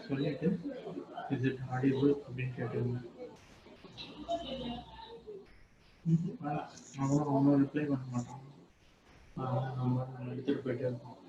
சொல்லிட்டு is it audible அப்படின்னு கேட்டுருந்தேன். அவனும் ரிப்ளை பண்ண மாட்டான். நம்ம எடுத்துட்டு போயிட்டே இருக்கோம்.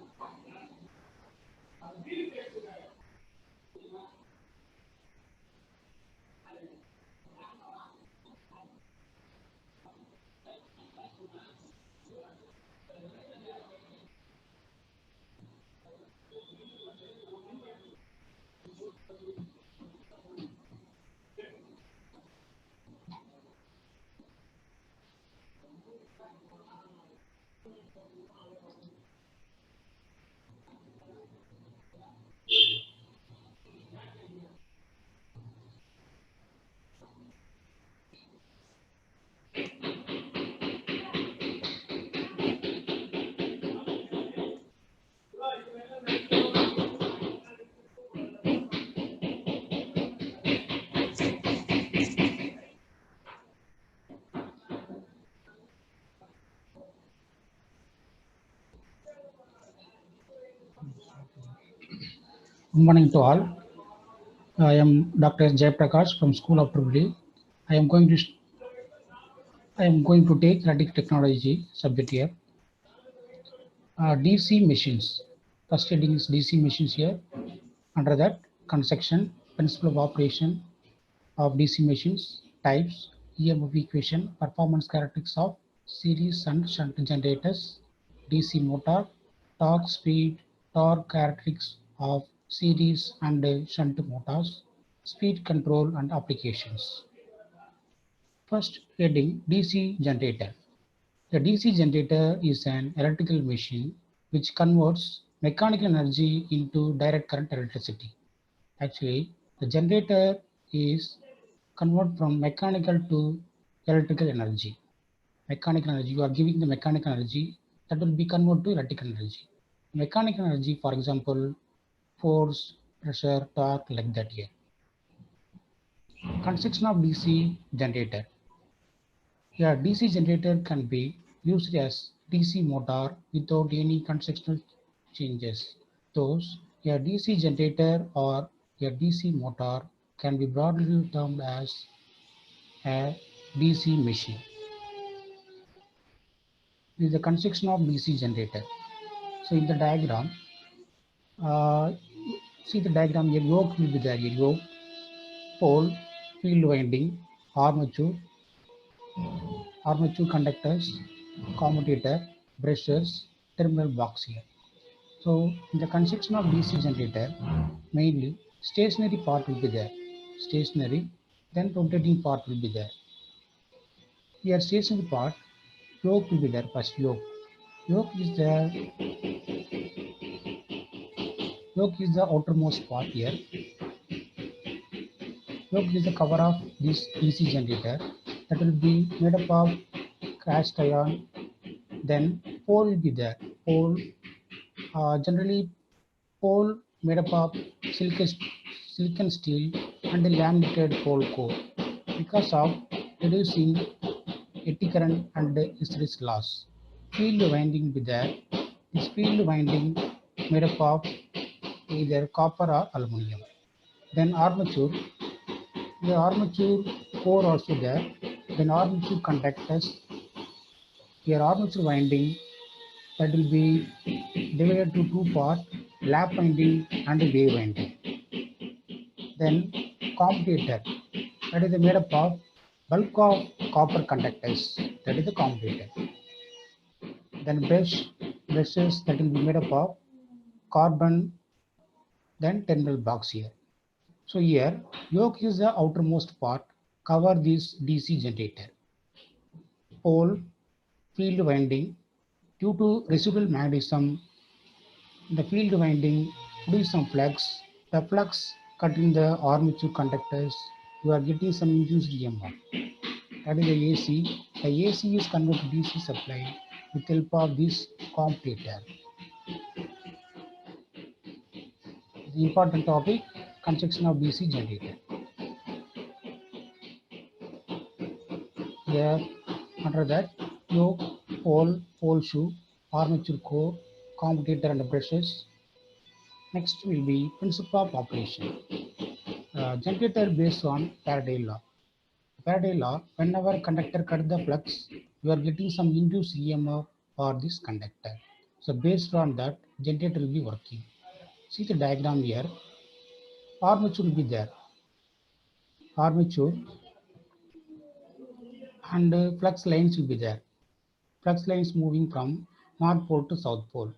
Good morning to all. I am Dr. Jay Prakash from School of Tripoli. I am going to take Radic Technology subject here. DC machines. First heading is DC machines here. Under that, construction, principle of operation of DC machines, types, EMF equation, performance characteristics of series and shunt generators, DC motor, torque, speed, torque characteristics of series and shunt motors, speed control and applications. First heading, DC generator. The DC generator is an electrical machine which converts mechanical energy into direct current electricity. Actually, the generator is convert from mechanical to electrical energy. Mechanical energy, you are giving the mechanical energy that will be converted to electrical energy. Mechanical energy, for example, force, pressure, torque, like that here. Construction of DC generator. Yeah, DC generator can be used as DC motor without any constructional changes. Thus, a DC generator or a DC motor can be broadly termed as a DC machine. This is the construction of DC generator. So in the diagram, see the diagram, a yoke will be there, a yoke, pole, field winding, armature conductors, commutator, brushes, terminal box here. So in the construction of DC generator, mainly stationary part will be there, stationary, then rotating part will be there. Here stationary part, yoke will be there, first yoke. Yoke is the outermost part here. Yoke is the cover of this DC generator that will be made up of cast iron. Then pole will be there. Pole, generally pole made up of silicon steel and laminated pole core because of reducing eddy current and hysteresis loss. Field winding will be there. This field winding made up of either copper or aluminum. Then armature, the armature core also there. Then armature conductors. Here armature winding that will be divided to two parts, lap winding and wave winding. Then commutator, that is made up of bulk of copper conductors, that is the commutator. Then brushes that will be made up of carbon, then terminal box here. So here yoke is the outermost part, cover this DC generator. Pole, field winding, due to residual magnetism, the field winding produce some flux. The flux cutting the armature conductors, you are getting some induced EMF. That is the AC. The AC is converted to DC supply with help of this commutator. The important topic, construction of DC generator. Here under that, yoke, pole shoe, armature core, commutator and brushes. Next will be principle of operation. Generator based on Faraday law. Faraday law, whenever conductor cut the flux, you are getting some induced EMF for this conductor. So based on that, generator will be working. See the diagram here. Armature will be there. Armature and flux lines will be there. Flux lines moving from north pole to south pole.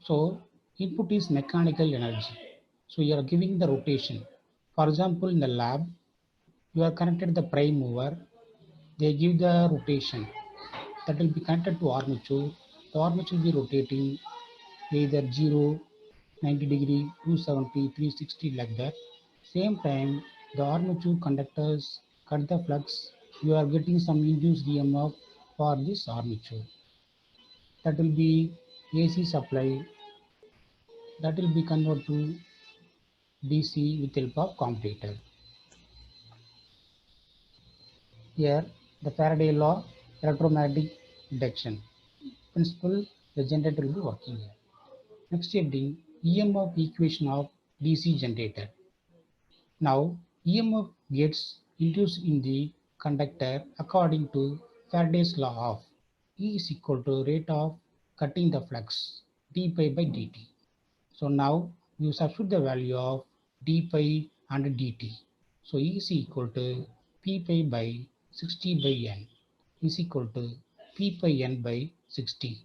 So input is mechanical energy. So you are giving the rotation. For example, in the lab, you are connected the prime mover. They give the rotation that will be connected to armature. The armature will be rotating either 0, 90 degree, 270, 360 like that. Same time, the armature conductors cut the flux. You are getting some induced EMF for this armature. That will be AC supply. That will be converted to DC with help of commutator. Here, the Faraday law, electromagnetic induction principle, the generator will be working here. Next heading, EMF equation of DC generator. Now, EMF gets induced in the conductor according to Faraday's law of E is equal to rate of cutting the flux d pi by dt. So now you substitute the value of d pi and dt. So E is equal to p pi by 60 by n is equal to p pi n by 60.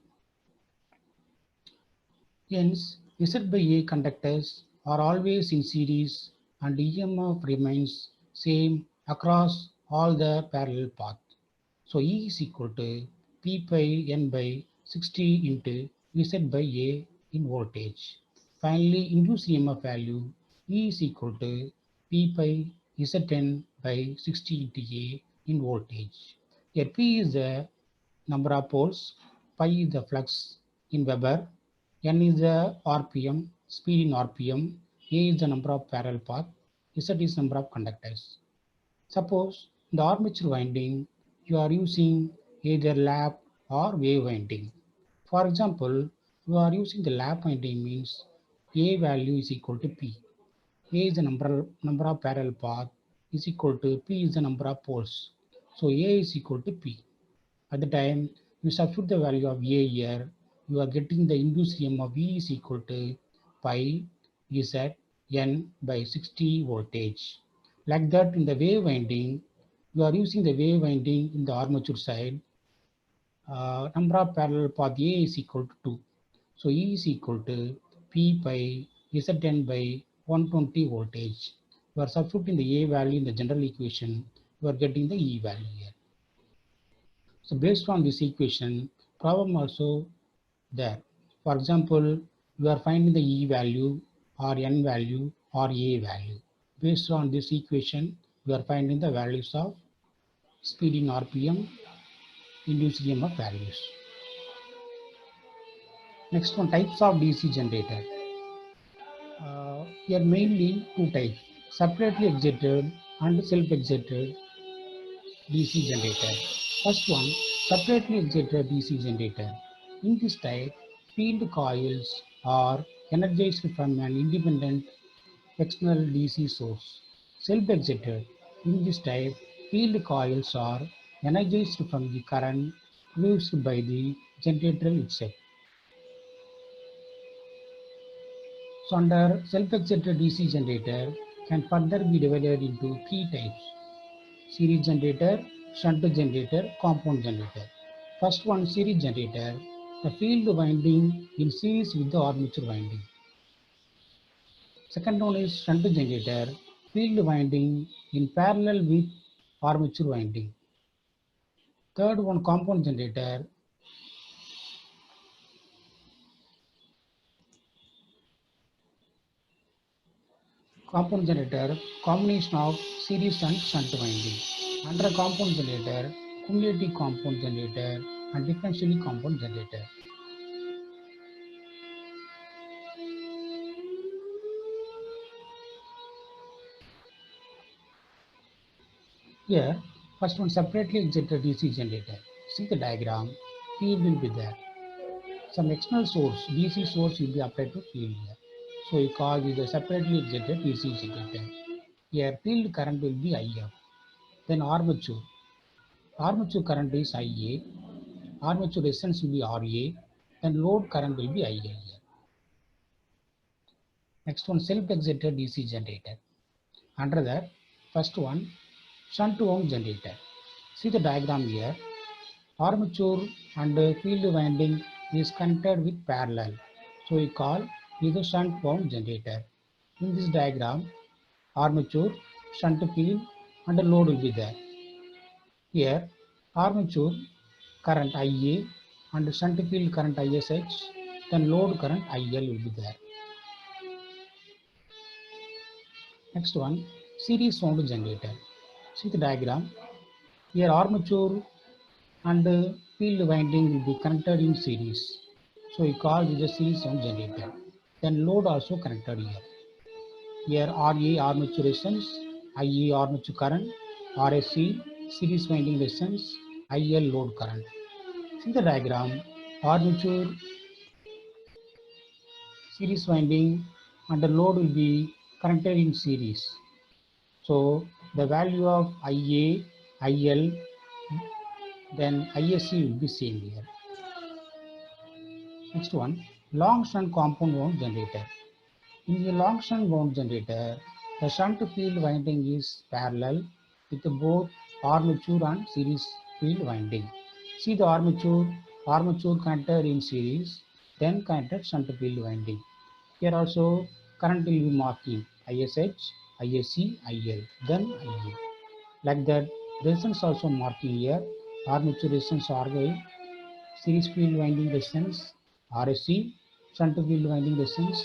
Hence, Z by A conductors are always in series and EMF remains same across all the parallel path. So E is equal to P pi N by 60 into Z by A in voltage. Finally, induced EMF value E is equal to P pi Zn by 60 into A in voltage. Here P is the number of poles, pi is the flux in Weber, n is the RPM, speed in RPM, A is the number of parallel path, Z is number of conductors. Suppose in the armature winding, you are using either lap or wave winding. For example, you are using the lap winding means A value is equal to P. A is the number of parallel path is equal to P is the number of poles. So A is equal to P. At the time you substitute the value of A here, you are getting the induced EMF V is equal to pi Z N by 60 voltage. Like that in the wave winding, you are using the wave winding in the armature side. Number of parallel path A is equal to 2. So E is equal to P pi Zn by 120 voltage. You are substituting the A value in the general equation, you are getting the E value here. So based on this equation, problem also there. For example, you are finding the E value or N value or A value. Based on this equation, you are finding the values of speed in RPM, induced EMF values. Next one, types of DC generator. Here mainly two types, separately excited and self-excited DC generator. First one, separately excited DC generator. In this type, field coils are energized from an independent external DC source. Self-excited. In this type, field coils are energized from the current produced by the generator itself. So under self-excited DC generator can further be divided into three types: series generator, shunt generator, compound generator. First one, series generator, the field winding in series with the armature winding. Second one is shunt generator, field winding in parallel with armature winding. Third one, compound generator, combination of series and shunt winding. Under compound generator, cumulative compound generator and differentially compound generator. Here, first one, separately excited DC generator. See the diagram, field will be there. Some external source, DC source will be applied to field here. So we call this a separately excited DC generator. Here field current will be IF. Then armature. Armature current is IA. Armature resistance will be RA. Then load current will be IA here. Next one, self-excited DC generator. Under that, first one, shunt wound generator. See the diagram here. Armature and field winding is connected with parallel. So we call it a shunt wound generator. In this diagram, armature, shunt field and a load will be there. Here, armature current IA and shunt field current ISH, then load current IL will be there. Next one, series wound generator. See the diagram. Here armature and field winding will be connected in series. So we call it a series wound generator. Then load also connected here. Here RA armature resistance, IA armature current, RSC series winding resistance, IL load current. See the diagram. Armature series winding and the load will be connected in series. So the value of IA, IL, then ISC will be same here. Next one, long shunt compound wound generator. In the long shunt wound generator, the shunt field winding is parallel with both armature and series field winding. See the armature connected in series, then connected shunt field winding. Here also current will be marking ISH, ISC, IL, then IA. Like that, resistance also marking here, armature resistance RA, series field winding resistance RSC, shunt field winding resistance.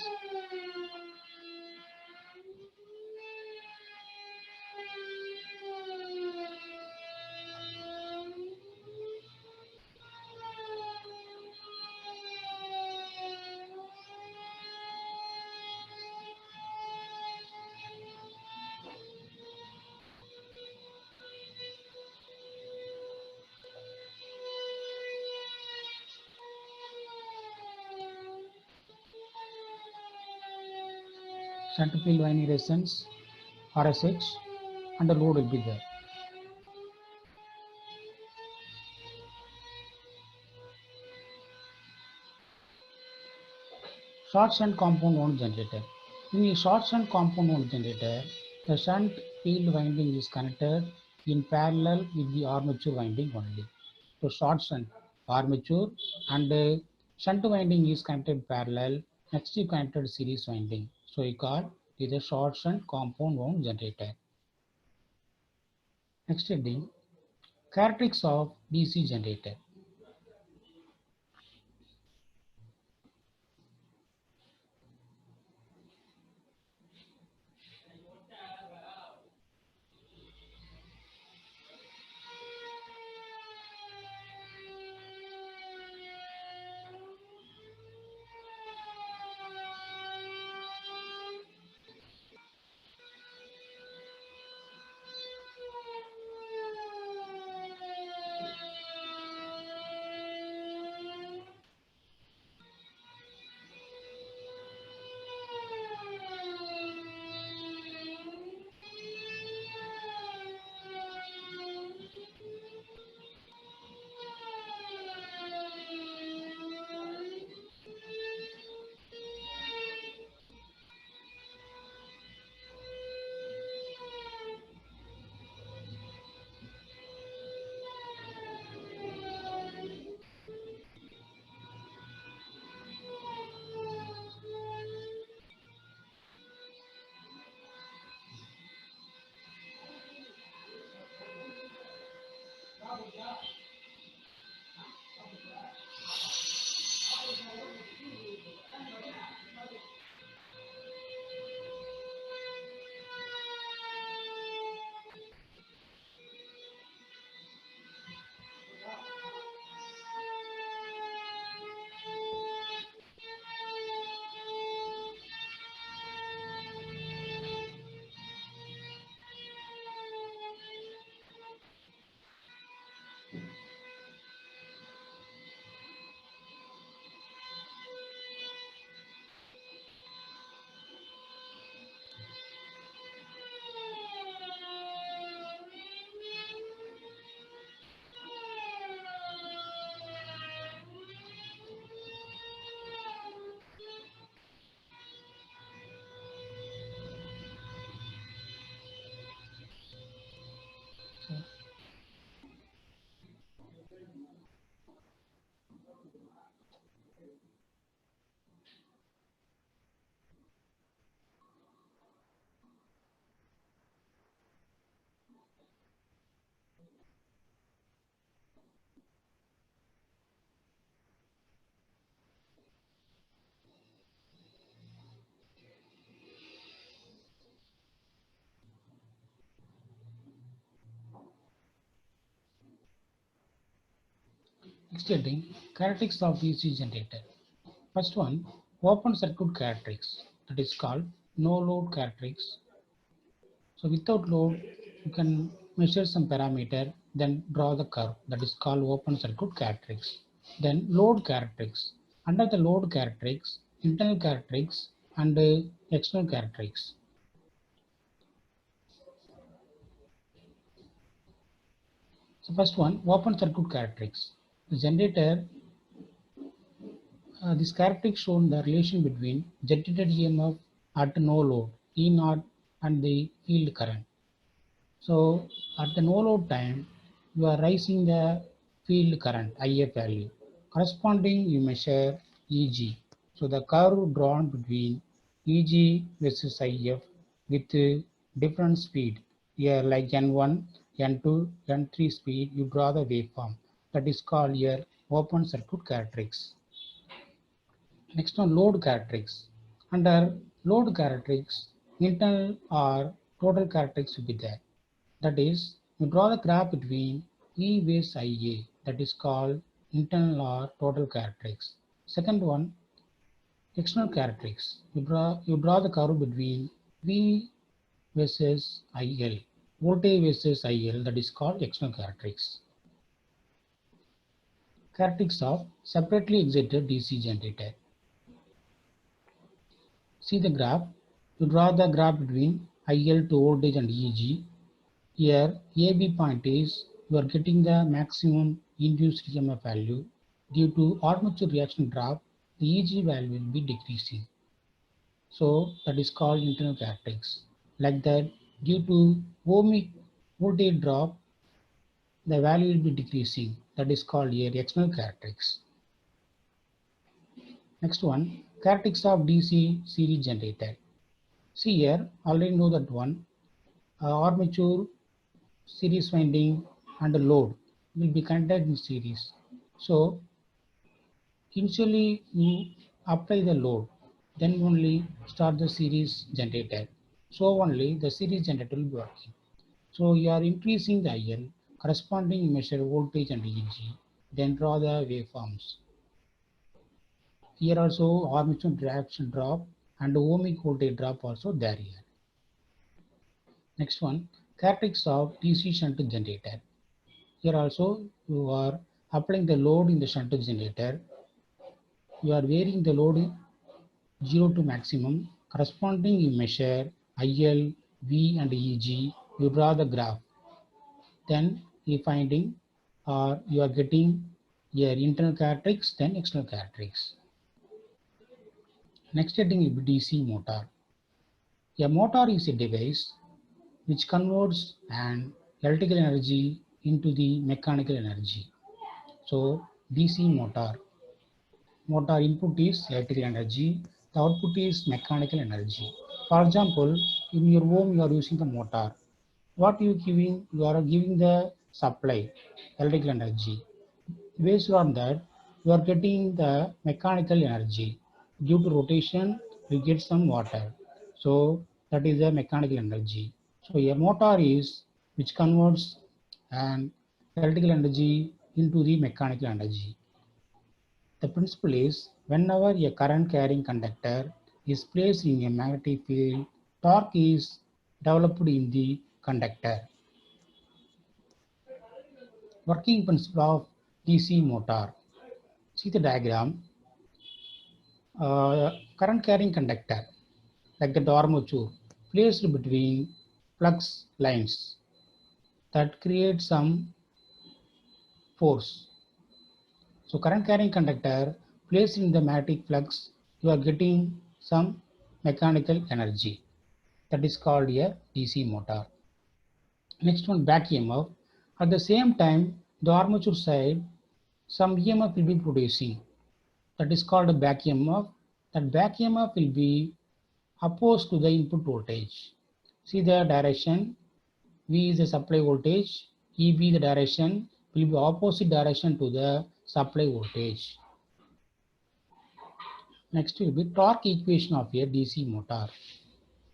Shunt field winding resistance RSH and the load will be there. Short shunt compound wound generator. In a short shunt compound wound generator, the shunt field winding is connected in parallel with the armature winding only. So short shunt armature and shunt winding is connected parallel. Next you connected series winding. So we call it a short shunt compound wound generator. Next heading, characteristics of DC generator. Next heading, characteristics of DC generator. First one, open circuit characteristics, that is called no load characteristics. So without load, you can measure some parameter, then draw the curve, that is called open circuit characteristics. Then load characteristics. Under the load characteristics, internal characteristics and external characteristics. So first one, open circuit characteristics. The generator, this characteristic shown the relation between generated EMF at no load, E naught, and the field current. So at the no load time, you are raising the field current IF value. Corresponding, you measure EG. So the curve drawn between EG versus IF with different speed. Here like N1, N2, N3 speed, you draw the waveform. That is called here open circuit characteristics. Next one, load characteristics. Under load characteristics, internal or total characteristics will be there. That is, you draw the graph between E versus IA, that is called internal or total characteristics. Second one, external characteristics. You draw the curve between V versus IL, voltage versus IL, that is called external characteristics. Characteristics of separately excited DC generator. See the graph. You draw the graph between IL to voltage and EG. Here, AB point is you are getting the maximum induced EMF value. Due to armature reaction drop, the EG value will be decreasing. So that is called internal characteristics. Like that, due to ohmic voltage drop, the value will be decreasing. That is called here external characteristics. Next one, characteristics of DC series generator. See here, already know that one. Armature, series winding and the load will be connected in series. So initially you apply the load, then only start the series generator. So only the series generator will be working. So you are increasing the IL, corresponding measure voltage and EG, then draw the waveforms. Here also armature reaction drop and ohmic voltage drop also there here. Next one, characteristics of DC shunt generator. Here also you are applying the load in the shunt generator. You are varying the load 0 to maximum. Corresponding, you measure IL, V and EG. You draw the graph. Then you finding or you are getting your internal characteristics, then external characteristics. Next heading will be DC motor. A motor is a device which converts an electrical energy into the mechanical energy. So DC motor input is electrical energy, the output is mechanical energy. For example, in your home you are using the motor. What you giving? You are giving the supply, electrical energy. Based on that, you are getting the mechanical energy. Due to rotation, you get some water. So that is the mechanical energy. So a motor is which converts an electrical energy into the mechanical energy. The principle is whenever a current carrying conductor is placed in a magnetic field, torque is developed in the conductor. Working principle of DC motor. See the diagram. Current carrying conductor like the armature placed between flux lines that create some force. So current carrying conductor placed in the magnetic flux, you are getting some mechanical energy. That is called a DC motor. Next one, back EMF. At the same time, the armature side, some EMF will be producing. That is called a back EMF. That back EMF will be opposed to the input voltage. See the direction. V is the supply voltage. EB the direction will be opposite direction to the supply voltage. Next will be torque equation of a DC motor.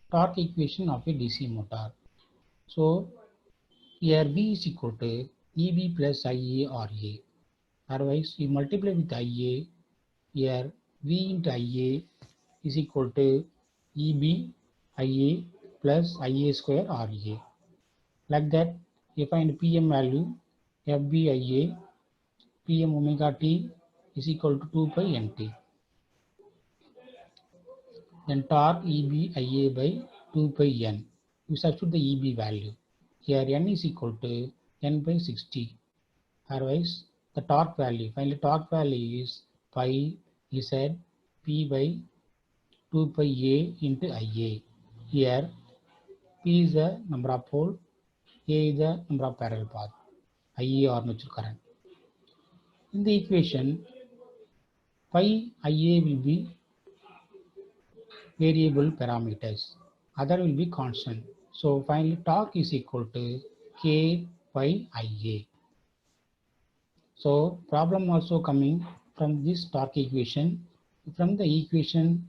Torque equation of a DC motor. So here V is equal to EB plus IA RA. Otherwise, we multiply with IA. Here V into IA is equal to EB IA plus IA square RA. Like that, you find PM value FBIA PM omega T is equal to 2 pi NT. Then torque EBIA by 2 pi N. You substitute the EB value. Here N is equal to N by 60. Otherwise, the torque value, finally torque value is pi Z P by 2 pi A into IA. Here P is the number of pole, A is the number of parallel path, IA armature current. In the equation, pi IA will be variable parameters, other will be constant. So finally torque is equal to K pi IA. So problem also coming from this torque equation. From the equation,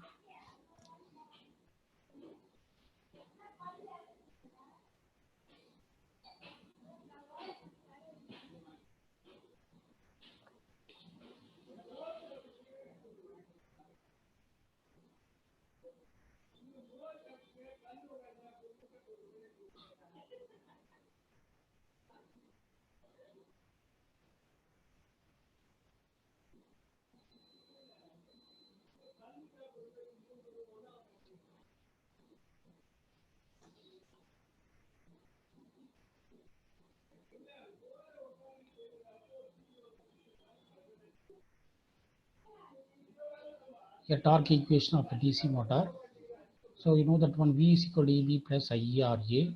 a torque equation of a DC motor. So you know that one V is equal to EB plus IA RA. You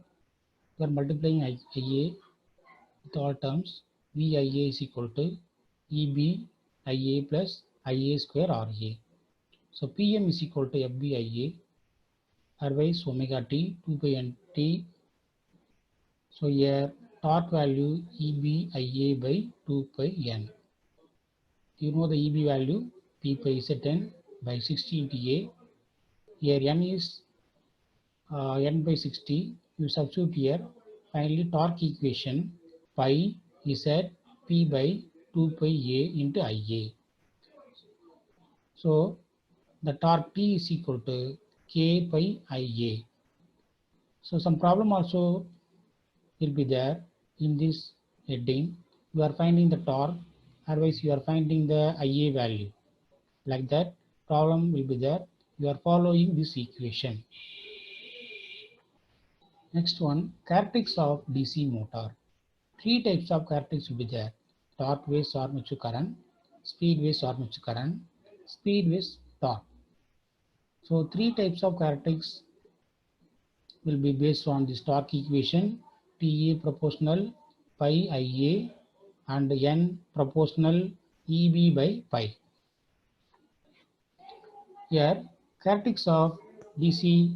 are multiplying IA with all terms. VIA is equal to EB IA plus IA square RA. So PM is equal to FBIA, otherwise omega T 2 pi NT. So here torque value EBIA by 2 pi N. You know the EB value P pi Z10 by 60 into A. Here N is N by 60. You substitute here. Finally torque equation pi Z P by 2 pi A into IA. So the torque T is equal to K pi IA. So some problem also will be there in this heading. You are finding the torque, otherwise you are finding the IA value. Like that problem will be there. You are following this equation. Next one, characteristics of DC motor. Three types of characteristics will be there: torque based armature current, speed based armature current, speed based torque. So three types of characteristics will be based on this torque equation: TA proportional pi IA and N proportional EB by pi. Here characteristics of DC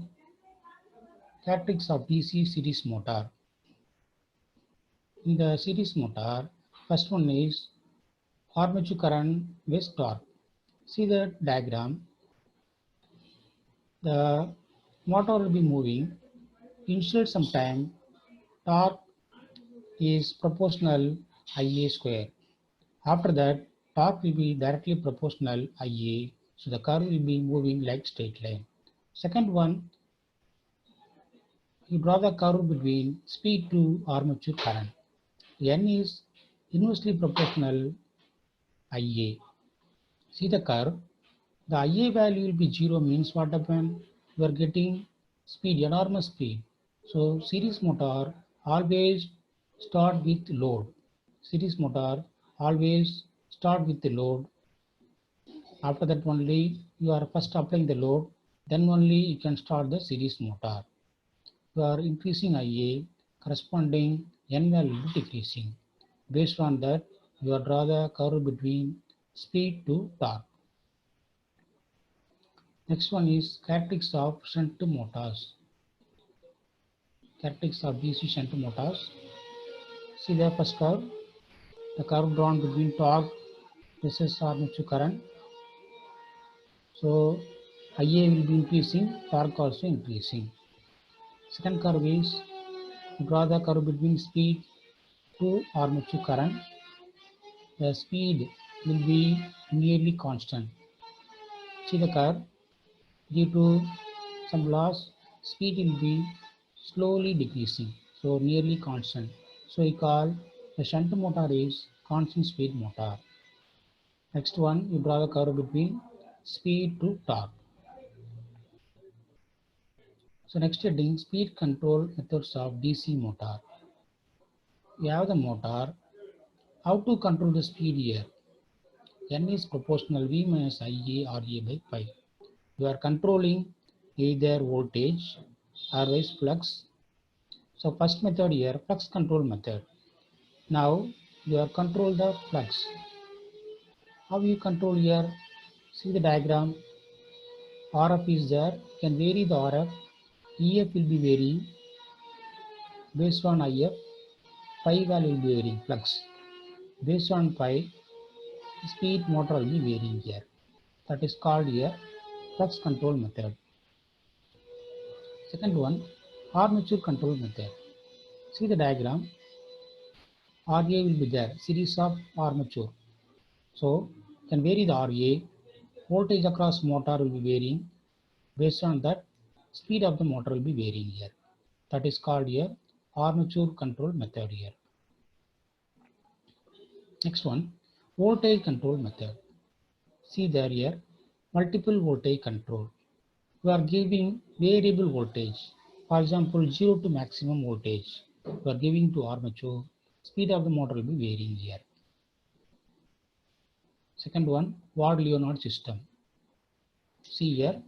series motor. In the series motor, first one is armature current with torque. See the diagram. The motor will be moving. Initial some time, torque is proportional Ia square. After that, torque will be directly proportional Ia. So the curve will be moving like straight line. Second one, you draw the curve between speed to armature current. N is inversely proportional Ia. See the curve. The Ia value will be 0, means what happened? You are getting speed, enormous speed. So series motor always start with load. Series motor always start with the load. After that only you are first applying the load, then only you can start the series motor. You are increasing Ia, corresponding N value will be decreasing. Based on that, you draw the curve between speed to torque. Next one is characteristics of shunt motors. Characteristics of DC shunt motors. See the first curve, the curve drawn between torque versus armature current. So IA will be increasing, torque also increasing. Second curve is draw the curve between speed to armature current. The speed will be nearly constant. See the curve, due to some loss, speed will be slowly decreasing, so nearly constant. So we call the shunt motor is constant speed motor. Next one, you draw the curve between speed to torque. So next heading, speed control methods of DC motor. We have the motor. How to control the speed here? N is proportional V minus IA RA by pi. You are controlling either voltage or else flux. So first method here, flux control method. Now you are control the flux. How you control here? See the diagram. RF is there. You can vary the RF. EF will be varying based on IF. Pi value will be varying flux. Based on pi, speed motor will be varying here. That is called here flux control method. Second one, armature control method. See the diagram. RA will be there, series of armature. So can vary the RA. Voltage across motor will be varying. Based on that, speed of the motor will be varying here. That is called here armature control method here. Next one, voltage control method. See there here, multiple voltage control. You are giving variable voltage. For example, 0 to maximum voltage. You are giving to armature. Speed of the motor will be varying here. Second one, Ward-Leonard system. See here,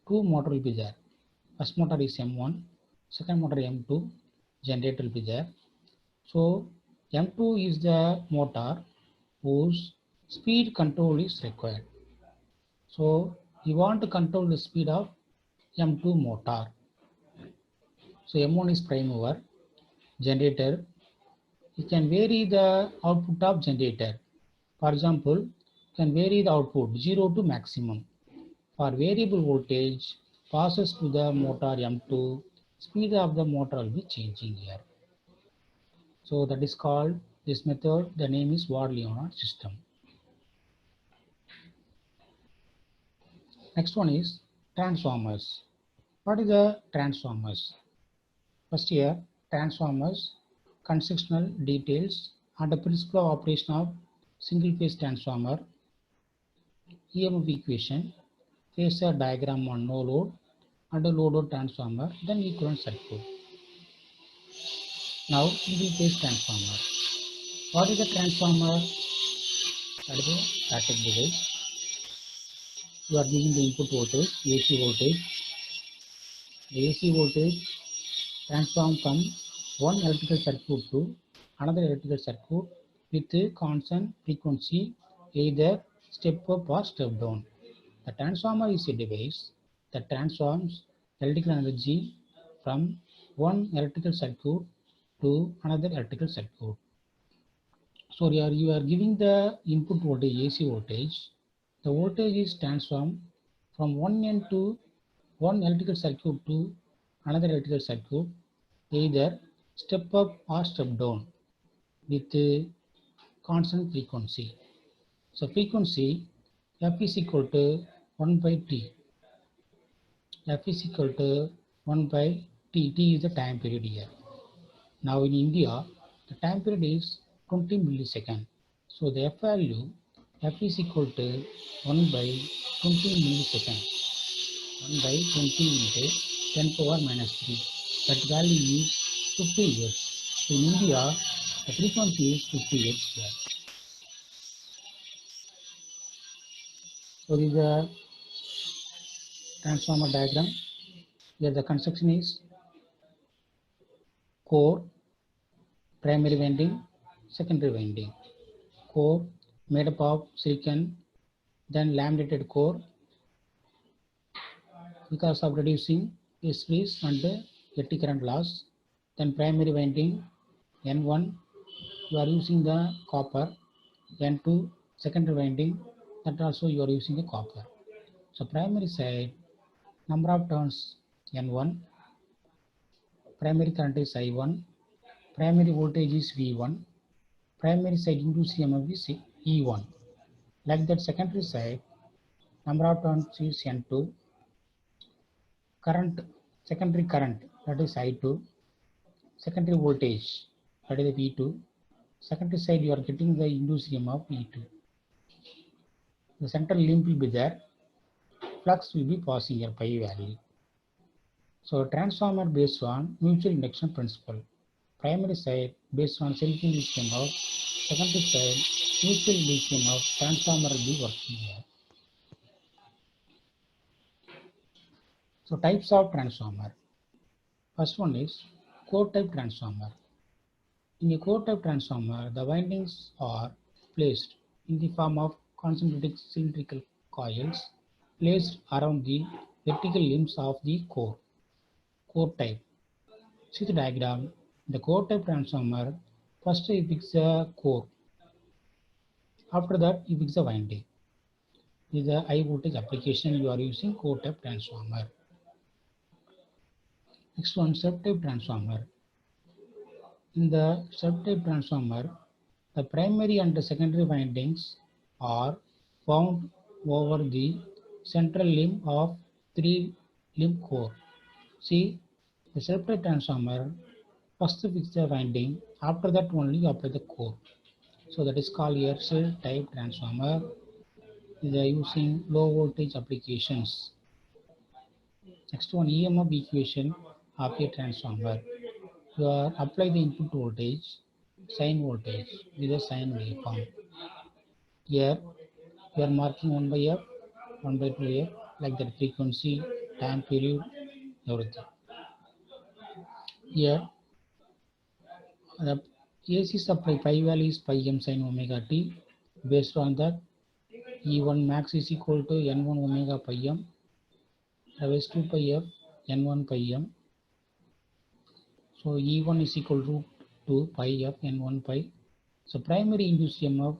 two motor will be there. First motor is M1, second motor M2, generator will be there. So M2 is the motor whose speed control is required. So you want to control the speed of M2 motor. So M1 is prime mover, generator. You can vary the output of generator. For example, you can vary the output 0 to maximum. For variable voltage passes to the motor M2, speed of the motor will be changing here. So that is called this method. The name is Ward-Leonard system. Next one is transformers. What is the transformers? First here, transformers, constructional details and the principle of operation of single phase transformer, EMF equation, phasor diagram on no load and a load transformer, then equivalent circuit. Now single phase transformer. What is the transformer? That is a static device. You are giving the input voltage, AC voltage. The AC voltage transform from one electrical circuit to another electrical circuit with a constant frequency, either step up or step down. The transformer is a device that transforms electrical energy from one electrical circuit to another electrical circuit. So you are giving the input voltage, AC voltage. The voltage is transformed from one end to one electrical circuit to another electrical circuit, either step up or step down with a constant frequency. So frequency F is equal to 1 by T. F is equal to 1 by T. T is the time period here. Now in India, the time period is 20 milliseconds. So the F value, F is equal to 1 by 20 milliseconds. 1 by 20 into 10 power minus 3. That value is 50 years. So in India, the frequency is 50 years here. So this is a transformer diagram. Here the construction is core, primary winding, secondary winding. Core made up of silicon, then laminated core because of reducing hysteresis and eddy current loss. Then primary winding N1, you are using the copper. N2, secondary winding, that also you are using the copper. So primary side, number of turns N1, primary current is I1, primary voltage is V1, primary side induced EMF is E1. Like that secondary side, number of turns is N2, current, secondary current, that is I2, secondary voltage, that is V2, secondary side you are getting the induced EMF E2. The central limb will be there, flux will be passing here pi value. So transformer based on mutual induction principle. Primary side based on self-induced EMF, secondary side mutual induced EMF, transformer will be working here. So types of transformer. First one is core type transformer. In a core type transformer, the windings are placed in the form of concentric cylindrical coils placed around the vertical limbs of the core type. See the diagram. The core type transformer, first you fix the core. After that, you fix the winding. This is the high voltage application you are using core type transformer. Next one, step type transformer. In the step type transformer, the primary and the secondary windings are wound over the central limb of 3-limb core. See, the step type transformer, first fix the winding, after that only you apply the core. So that is called here cell type transformer. They are using low voltage applications. Next one, EMF equation of a transformer. You are apply the input voltage, sine voltage with a sine waveform. Here you are marking 1 by f, 1 by 2f, like that frequency, time period, everything. Here the AC supply pi value is pi m sin omega t. Based on that, E1 max is equal to N1 omega pi m, raised 2 pi f, N1 pi m. So E1 is equal to 2 pi f N1 pi. So primary induced EMF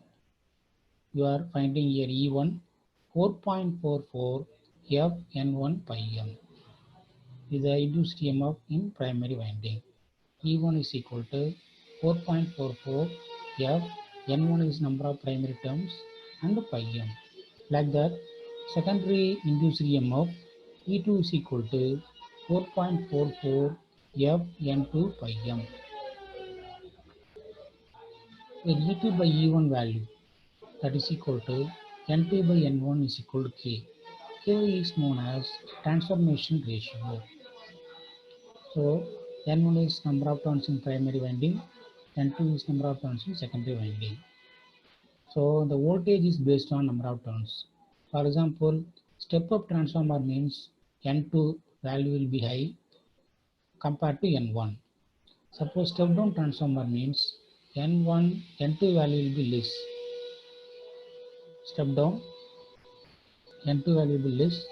you are finding here E1 4.44 f N1 pi m is the induced EMF in primary winding. E1 is equal to 4.44 f N1 is number of primary terms and pi m. Like that, secondary induced EMF E2 is equal to 4.44 f N2 pi m. Where E2 by E1 value, that is equal to N2 by N1 is equal to K. K is known as transformation ratio. So N1 is number of turns in primary winding, N2 is number of turns in secondary winding. So the voltage is based on number of turns. For example, step up transformer means N2 value will be high compared to N1. Suppose step down transformer means N1, N2 value will be less. Step down, N2 value will be less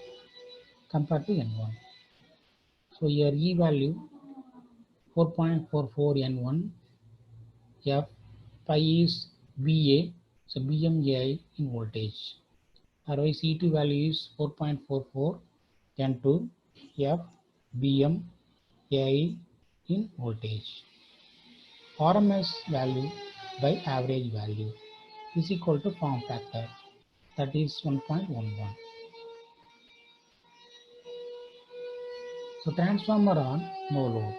compared to N1. So here E value 4.44 N1 F pi is BA, so BMAI in voltage. Otherwise E2 value is 4.44 N2 F BMAI in voltage. RMS value by average value is equal to form factor, that is 1.11. So transformer on no load.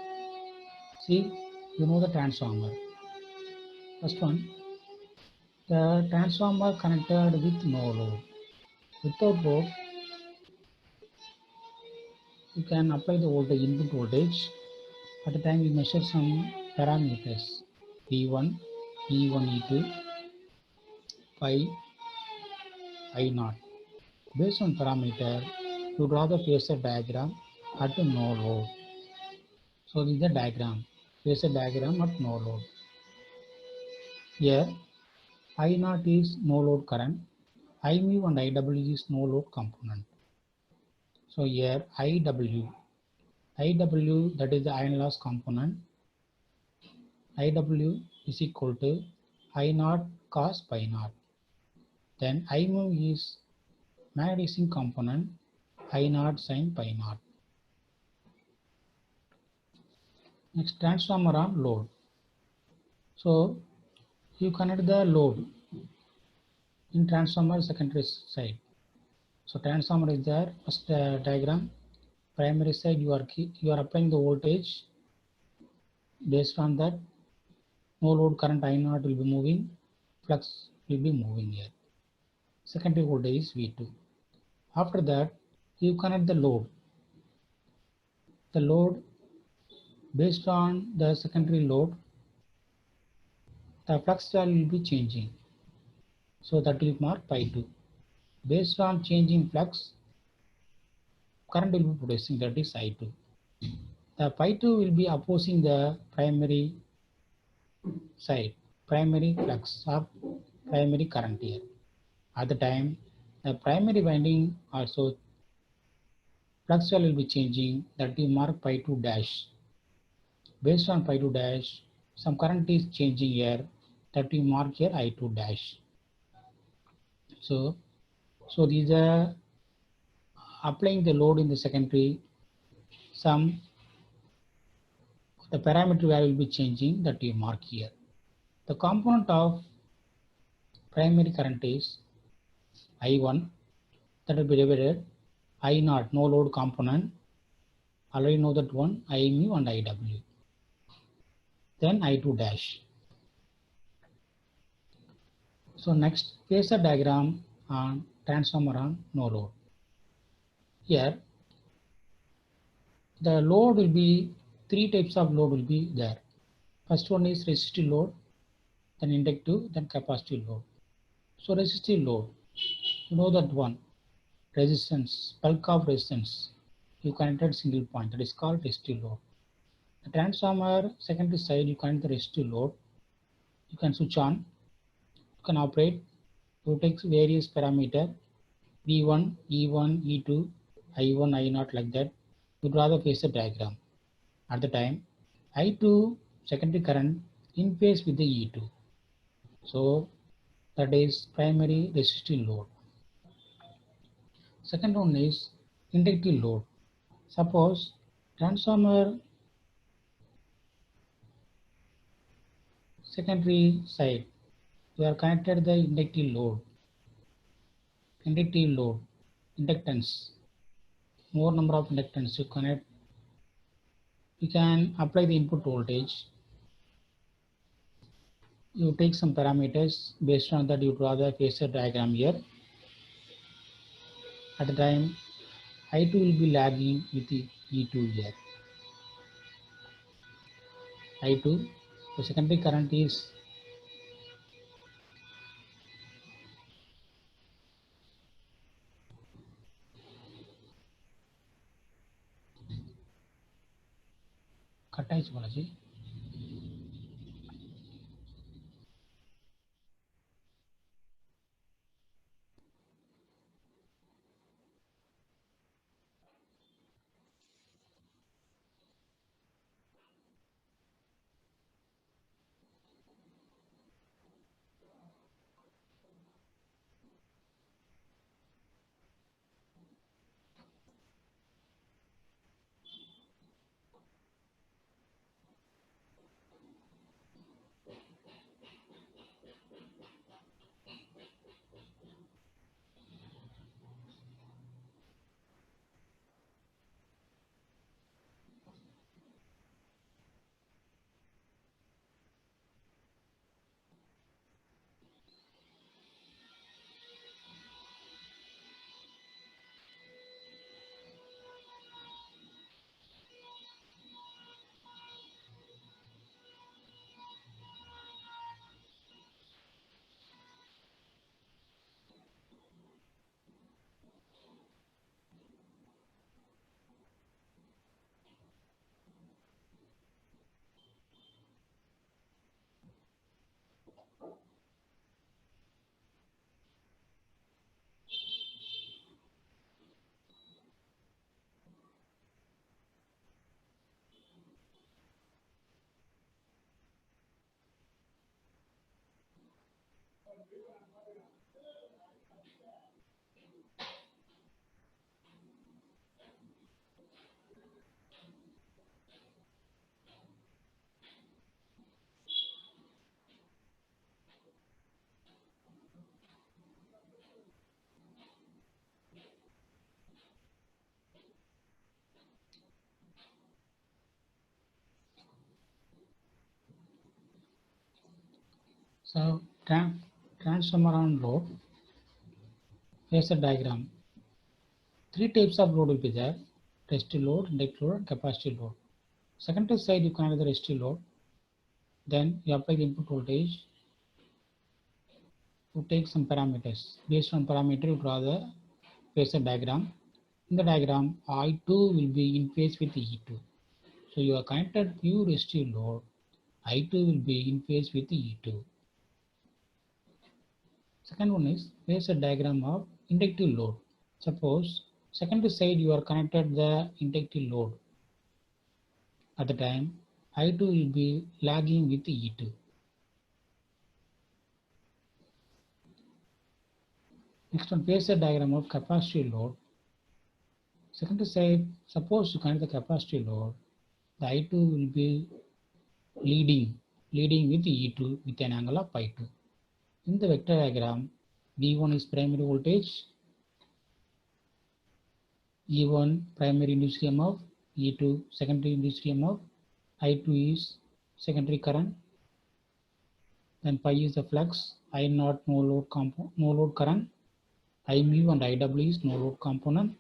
See, you know the transformer. First one, the transformer connected with no load. Without load, you can apply the voltage, input voltage. At the time we measure some parameters, V1, E1, E2, pi, I0. Based on parameter, you draw the phasor diagram at no load. So this is the diagram, phasor diagram at no load. Here I naught is no load current, I mu and IW is no load component. So here IW that is the iron loss component. IW is equal to I naught cos pi naught. Then I mu is magnetizing component, I naught sin pi naught. Next, transformer on load. So you connect the load in transformer secondary side. So transformer is there. First diagram. Primary side you are applying the voltage. Based on that, no load current I naught will be moving, flux will be moving here. Secondary voltage is V2. After that, you connect the load. The load based on the secondary load, the flux value will be changing. So that will mark pi 2. Based on changing flux, current will be producing, that is I2. The pi 2 will be opposing the primary side, primary flux or primary current here. At the time, the primary winding also flux value will be changing, that will mark pi 2 dash. Based on pi 2 dash, some current is changing here, that we mark here I2 dash. So these are applying the load in the secondary, some the parameter value will be changing, that we mark here. The component of primary current is I1, that will be divided I0, no load component, already know that one, I mu and IW. Then I2 dash. So next, phasor diagram on transformer on no load. Here, the load will be, three types of load will be there. First one is resistive load, then inductive, then capacitive load. So resistive load, you know that one, resistance, bulk of resistance, you connected single point, that is called resistive load. The transformer secondary side, you connect the resistive load, you can switch on, you can operate, you take various parameter, V1, E1, E2, I1, I0 like that. You draw the phasor diagram. At the time, I2 secondary current in phase with the E2. So that is primary resistive load. Second one is inductive load. Suppose transformer secondary side, you are connected the inductive load, inductance, more number of inductance you connect. You can apply the input voltage. You take some parameters, based on that you draw the phasor diagram here. At the time, I2 will be lagging with the E2 here. I2, the secondary current is cut edge Balaji. So transformer on load. Here's a diagram. Three types of load will be there: resistive load, inductive load, and capacitive load. Secondary side, you connect the resistive load. Then you apply the input voltage. You take some parameters. Based on parameter, you draw the phasor diagram. In the diagram, I2 will be in phase with E2. So you are connected pure resistive load. I2 will be in phase with E2. Second one is phasor diagram of inductive load. Suppose secondary side you are connected the inductive load. At the time, I2 will be lagging with E2. Next one, phasor diagram of capacitive load. Secondary side, suppose you connect the capacitive load, the I2 will be leading with E2 with an angle of pi2. In the vector diagram, V1 is primary voltage, E1 primary induced EMF, E2 secondary induced EMF, I2 is secondary current, then pi is the flux, I0 no load current, I mu and IW is no load component,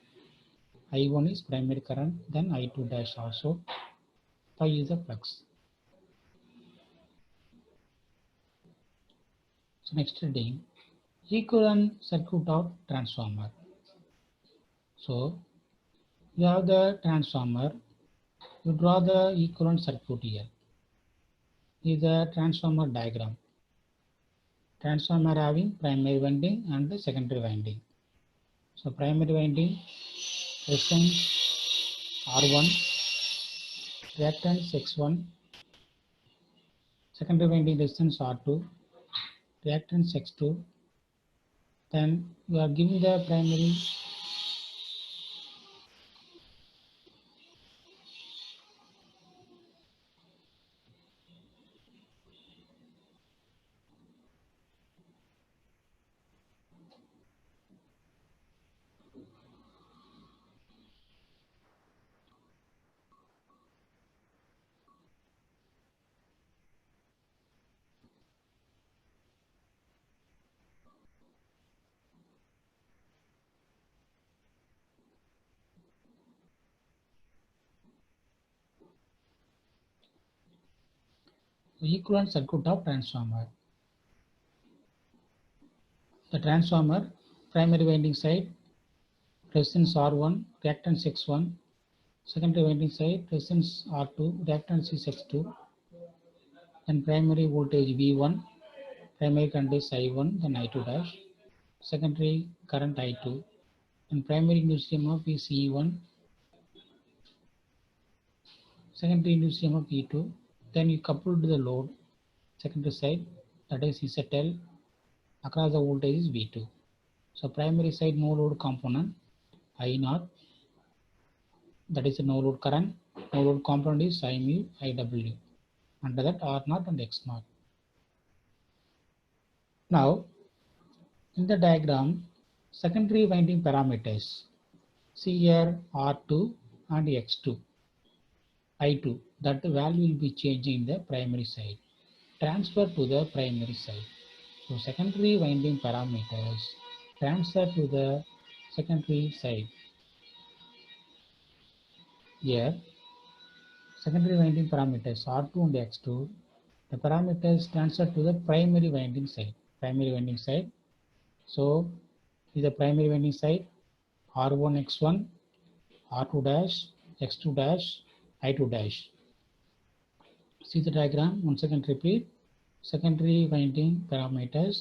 I1 is primary current, then I2 dash also, pi is the flux. So next reading, equivalent circuit of transformer. So you have the transformer, you draw the equivalent circuit here. This is the transformer diagram. Transformer having primary winding and the secondary winding. So primary winding, resistance R1, reactance X1, secondary winding resistance R2, reactance X2. Then you are giving the primary equivalent circuit of transformer. The transformer, primary winding side, resistance R1, reactance X1, secondary winding side, resistance R2, reactance is X2, then primary voltage V1, primary current is I1, then I2 dash, secondary current I2, and primary induced EMF is E1, secondary induced EMF E2, then you couple to the load, secondary side, that is ZL, across the voltage is V2. So primary side no load component, I0, that is a no load current, no load component is I mu, IW, under that R0 and X0. Now, in the diagram, secondary winding parameters, see here R2 and X2, I2, that the value will be changing in the primary side, transfer to the primary side. So secondary winding parameters transfer to the secondary side. Here, secondary winding parameters R2 and X2, the parameters transfer to the primary winding side. Primary winding side. So, is the primary winding side R1 X1, R2 dash, X2 dash, I2 dash. See the diagram, once again repeat. secondary winding parameters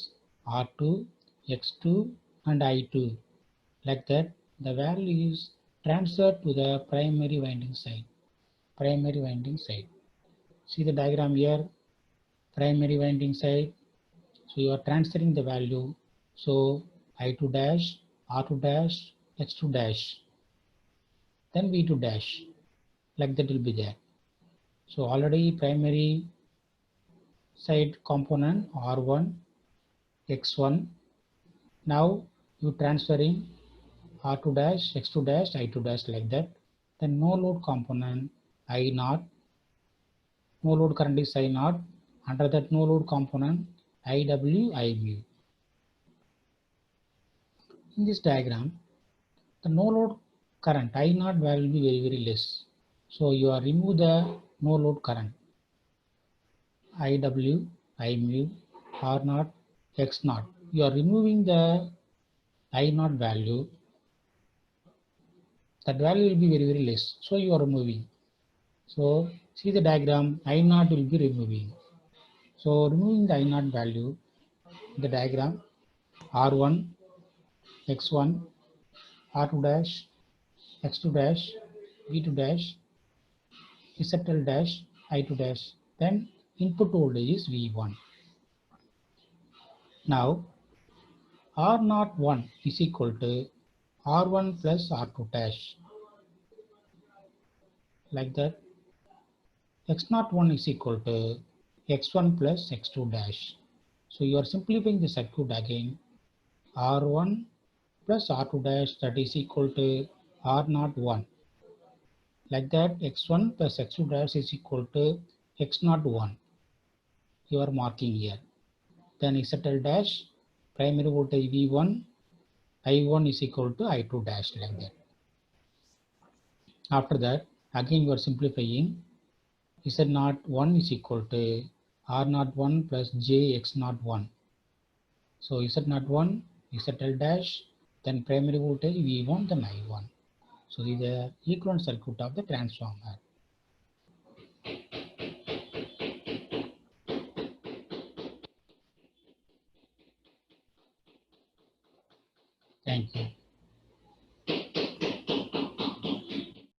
R2, X2 and I2. Like that, the value is transferred to the primary winding side. Primary winding side. See the diagram here, primary winding side. So you are transferring the value. So I2 dash, R2 dash, X2 dash, then V2 dash, like that will be there. So already primary side component R1, X1. Now you transferring R2 dash, X2 dash, I2 dash like that. Then no load component I0, no load current is I0. Under that no load component IW, IMU. In this diagram, the no load current I0 value will be very less. So you are remove the no load current IW, IMU, R0, X0. You are removing the I0 value. That value will be very less. So you are removing. So see the diagram, I0 will be removing. So removing the I0 value, the diagram R1, X1, R2 dash, X2 dash, V2 dash, ZL dash, I2 dash. Then input voltage is V1. Now R01 is equal to R1 plus R2 dash. Like that. X01 is equal to X1 plus X2 dash. So you are simplifying the circuit again. R1 plus R2 dash, that is equal to R01. Like that, X1 plus X2 dash is equal to X01. You are marking here. Then ZL dash, primary voltage V1, I1 is equal to I2 dash, like that. After that, again you are simplifying. Z01 is equal to R01 plus JX01. So Z01, ZL dash, then primary voltage V1, then I1. So this is the equivalent circuit of the transformer. Thank you.